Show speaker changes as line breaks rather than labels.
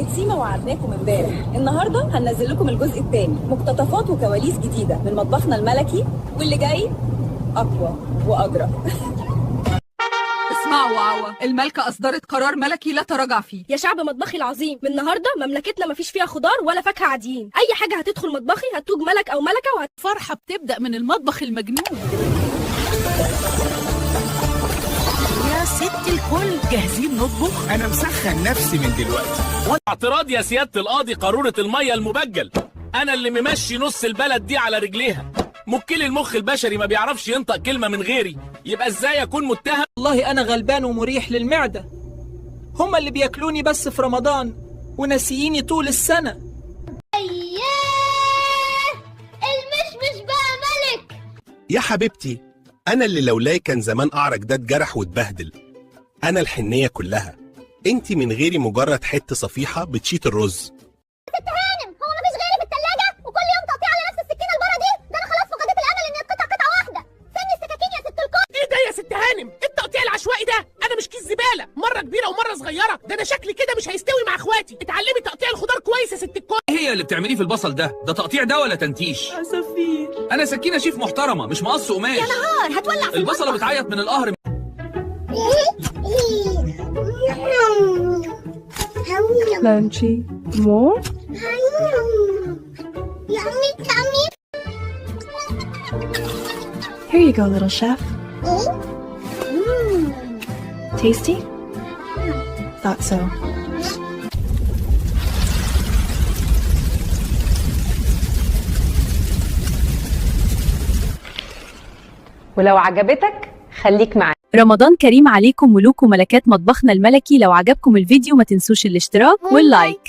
سيما وعدناكم امبارح. النهارده هننزل لكم الجزء الثاني، مقتطفات وكواليس جديده من مطبخنا الملكي، واللي جاي اقوى واجرأ.
اسمعوا عوا، الملكة أصدرت قرار ملكي لا تراجع فيه.
يا شعب مطبخي العظيم، من النهارده مملكتنا مفيش فيها خضار ولا فاكهه عاديين، اي حاجه هتدخل مطبخي هتوج ملك او ملكه
فرحة بتبدأ من المطبخ المجنون.
يا ست الكل جاهزين نطبخ؟
انا مسخن نفسي من دلوقتي.
اعتراض يا سيادة القاضي، قارورة المية المبجل. انا اللي ممشي نص البلد دي على رجليها. مكيل المخ البشري ما بيعرفش ينطق كلمة من غيري، يبقى ازاي اكون متهم؟
والله انا غلبان ومريح للمعدة، هما اللي بياكلوني بس في رمضان وناسييني طول السنة.
المشمش بقى ملك.
يا حبيبتي، انا اللي لولاي كان زمان اعرج ده اتجرح واتبهدل. انا الحنية كلها، انتي من غيري مجرد حتة صفيحة بتشيت الرز.
ست هانم، هو مفيش غيري في التلاجة وكل يوم تقطيع على نفس السكينه البره دي؟ ده انا خلاص فقدت الامل اني اتقطع قطعه واحده. سن السكاكين يا ست الكل.
ايه ده يا ست هانم؟ التقطيع العشوائي ده؟ انا مش كيس زباله، مره كبيره ومره صغيره، ده انا شكلي كده مش هيستوي مع اخواتي. اتعلمي تقطيع الخضار كويس يا ست الكل.
ايه هي اللي بتعمليه في البصل ده؟ ده تقطيع ده ولا تنتيش؟
عصافير.
انا سكينه شيف محترمه، مش مقص قماش.
يا نهار هتولع في
البصله بتعيط من القهر.
Crunchy. More?
Yummy tummy.
Here you go, little chef. Tasty? Thought so.
ولو عجبتك خليك معانا.
رمضان كريم عليكم ملوك وملكات مطبخنا الملكي. لو عجبكم الفيديو ما تنسوش الاشتراك واللايك.